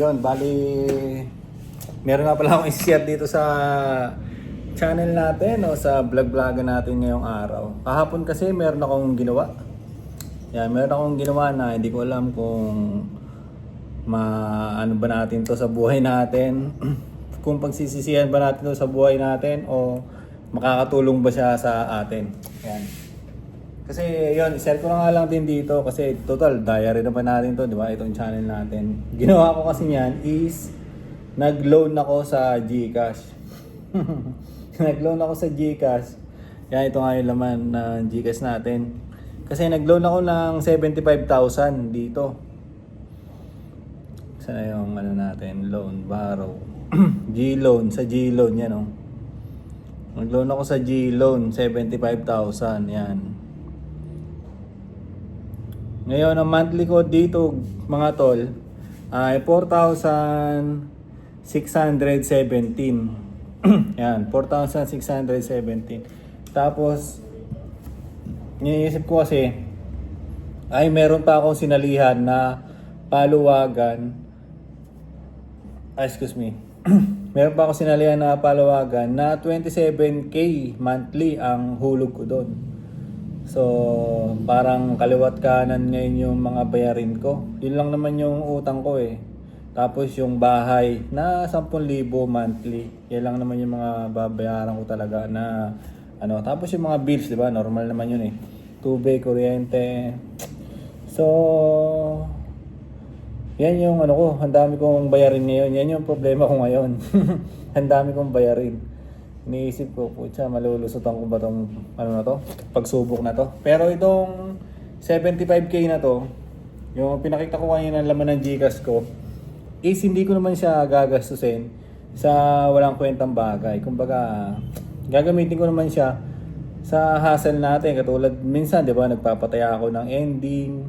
Yun, bali, meron nga pala akong i-share dito sa channel natin o sa vlog-vlog natin ngayong araw. Kahapon kasi meron akong ginawa. Yan, meron akong ginawa na hindi ko alam kung ano ba natin to sa buhay natin. Kung pagsisisihan ba natin to sa buhay natin o makakatulong ba siya sa atin. Yan. Kasi yun, share ko na nga lang din dito kasi total diary naman natin to, di ba? Itong channel natin. Ginawa ko kasi niyan is nag-loan ako sa GCash. Nag-loan ako sa GCash. Yan, ito nga yung laman ng GCash natin. Kasi nag-loan ako ng 75,000 dito. Saan yung ano natin? Loan, borrow. G-loan, sa G-loan yan oh. Nag-loan ako sa G-loan, 75,000 yan. Ngayon, ang monthly ko dito, mga tol, ay 4,617. Yan, 4,617. Tapos, iniisip ko kasi, ay meron pa akong sinalihan na paluwagan. Excuse me. Meron pa akong sinalihan na paluwagan na 27K monthly ang hulog ko doon. So, parang kaliwat kanan ngayon yung mga bayarin ko. Yun lang naman yung utang ko eh. Tapos yung bahay na 10,000 monthly. Yan lang naman yung mga babayaran ko talaga na ano. Tapos yung mga bills, di ba? Normal naman yun eh. Tubig, kuryente. So, yan yung ano ko. Ang dami kong bayarin ngayon. Yan yung problema ko ngayon. Ang dami kong bayarin. Iniisip ko, putya, malulusutan ko ba itong ano na to? Pagsubok na to. Pero itong 75K na to, yung pinakita ko kanina ng laman ng GCash ko, is hindi ko naman siya gagastusin sa walang kwentang bagay. Kumbaga, gagamitin ko naman siya sa hustle natin. Katulad minsan, di ba, nagpapataya ako ng ending.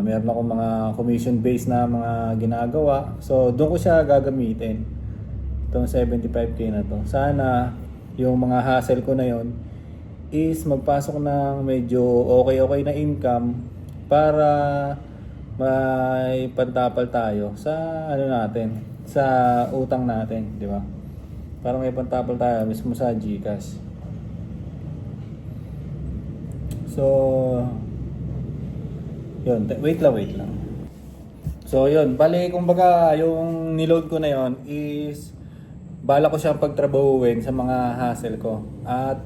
Meron akong mga commission-based na mga ginagawa. So, doon ko siya gagamitin. Itong 75K na to. Sana yung mga hustle ko na yon is magpasok ng medyo okay na income para may pantapal tayo sa ano natin, sa utang natin, di ba? Para may pantapal tayo mismo sa GCash. So, yun, wait lang. So, yun, bali kumbaga yung niload ko na yon is bala ko siyang pagtrabahuin sa mga hustle ko. At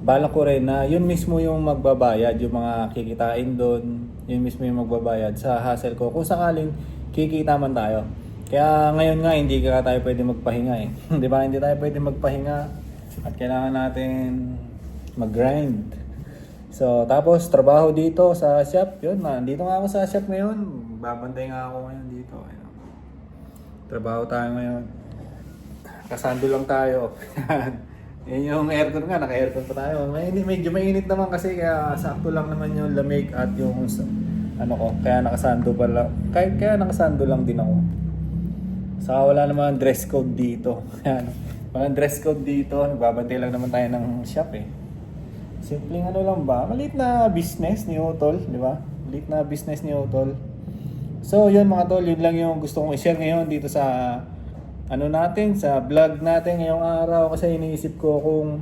bala ko rin na yun mismo yung magbabayad, yung mga kikitain doon, yun mismo yung magbabayad sa hustle ko. Kung sakaling kikita man tayo. Kaya ngayon nga hindi ka tayo pwede magpahinga eh. Di ba? Hindi tayo pwede magpahinga at kailangan natin mag-grind. So, tapos trabaho dito sa shop. Yun, dito nga ako sa shop ngayon. Babantay nga ako ngayon dito. Trabaho tayo ngayon. Kasando lang tayo. Yan yung aircon nga, naka-aircon pa tayo. Medyo mainit naman kasi kaya sakto lang naman yung lamig at yung ano ko, kaya nakasando pala. Kaya nakasando lang din ako. Saka wala naman dress code dito. Walang dress code dito. Nagbabantay lang naman tayo ng shop eh. Simpleng ano lang ba? Maliit na business ni Utol, di ba? Maliit na business ni Utol. So yun mga tol, yun lang yung gusto kong i-share ngayon dito sa ano natin, sa vlog natin ngayong araw. Kasi iniisip ko kung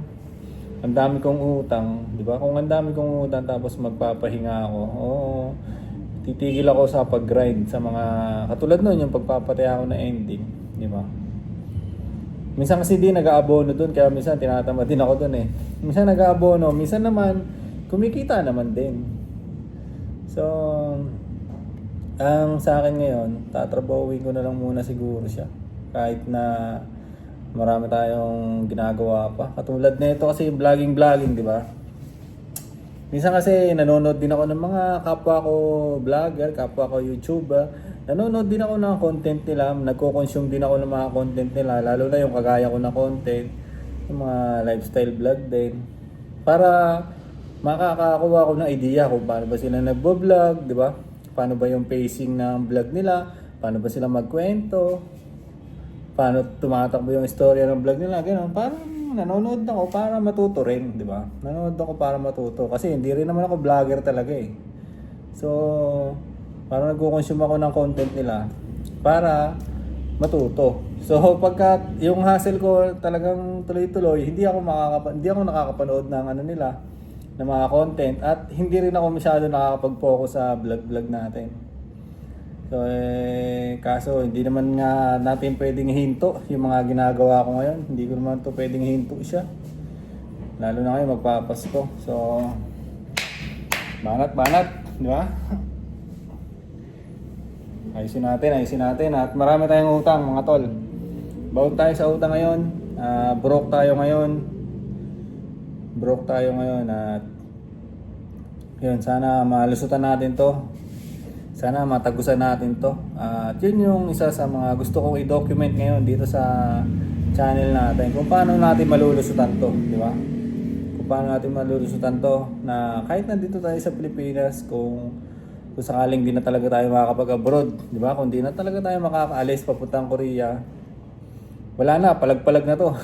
ang dami kong utang, di ba? Kung ang dami kong utang tapos magpapahinga ako, titigil ako sa pag-grind sa mga katulad nun, yung pagpapataya ako na ending, di ba? Minsan kasi di nag-aabono dun, kaya minsan tinatamad din ako dun eh. Minsan nag-aabono, minsan naman kumikita naman din. So, ang sa akin ngayon, tatrabahuin ko na lang muna siguro siya. Kahit na marami tayong ginagawa pa. Katulad nito kasi vlogging, di ba? Minsan kasi nanonood din ako ng mga kapwa ko vlogger, kapwa ko YouTuber. Nanonood din ako ng content nila, nagko-consume din ako ng mga content nila, lalo na yung kagaya ko na content, yung mga lifestyle vlog din. Para makakakuha ko ng idea kung paano ba sila nagbo-vlog, di ba? Paano ba yung pacing ng vlog nila, paano ba sila magkwento, paano tumatakbo yung istorya ng vlog nila, gano'n. Parang nanonood ako para matuto rin, di ba? Nanonood ako para matuto. Kasi hindi rin naman ako vlogger talaga eh. So, parang nagko-consume ako ng content nila. para matuto. So pagka yung hustle ko talagang tuloy-tuloy, hindi ako nakakapanood ng ano nila, ng mga content, at hindi rin ako masyado nakakapag-focus sa vlog natin. So kaso hindi naman nga natin pwedeng hinto yung mga ginagawa ko ngayon. Hindi ko naman to pwedeng hinto siya. Lalo na ngayon magpapasko. So banat, di ba? Ayusin natin. At marami tayong utang mga tol. Bawal tayo sa utang ngayon. Broke tayo ngayon. At yun, sana malusutan natin to. Sana matagusan natin to. At yun yung isa sa mga gusto kong i-document ngayon dito sa channel natin. Kung paano natin malulusutan to, di ba? Kung paano natin malulusutan to na kahit nandito tayo sa Pilipinas, kung sakaling di na talaga tayo makakapag-abroad, di ba? Kung di na talaga tayo makakaalis papuntang Korea, wala na, palag-palag na to.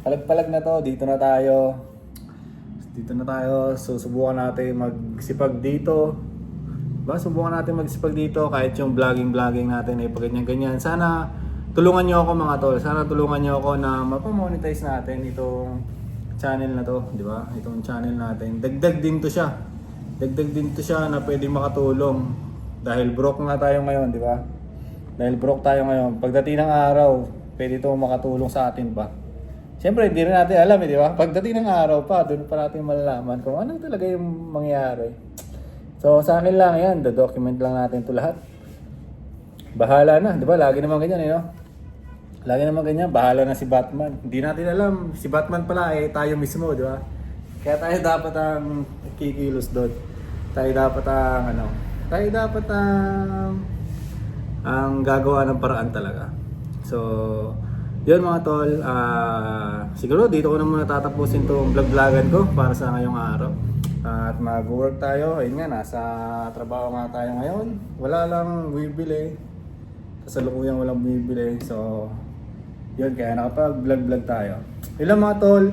Palag-palag na to, dito na tayo, susubukan natin magsipag dito. Diba? Subukan natin magsipag dito kahit yung vlogging natin ay paganyan-ganyan. Sana tulungan nyo ako mga tol. Sana tulungan nyo ako na mapamonetize natin itong channel na to, di ba? Itong channel natin. Dagdag din to siya na pwedeng makatulong. Dahil broke nga tayo ngayon, di ba? Pagdating ng araw, pwede itong makatulong sa atin pa. Siyempre, hindi rin natin alam, di ba? Pagdating ng araw pa, doon pa natin malalaman kung ano talaga yung mangyayari. So, sa akin lang yan, document lang natin ito lahat. Bahala na, di ba? Lagi naman ganyan, no? Lagi naman ganyan, bahala na si Batman. Hindi natin alam, si Batman pala ay tayo mismo, di ba? Kaya tayo dapat ang kikilos doon. Tayo dapat ang gagawa ng paraan talaga. So, yun mga tol, siguro dito ko na muna tatapusin itong vlog-vlogan ko para sa ngayong araw. At mag-work tayo. Ayun nga, nasa trabaho nga tayo ngayon. Wala lang bumibili. Kasalukuyang walang bumibili. So, yun, kaya nakapag-vlog tayo. Yun lang mga tol.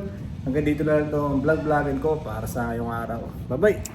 Hanggang dito lang itong vlog-vlogin ko para sa ngayong araw. Bye-bye!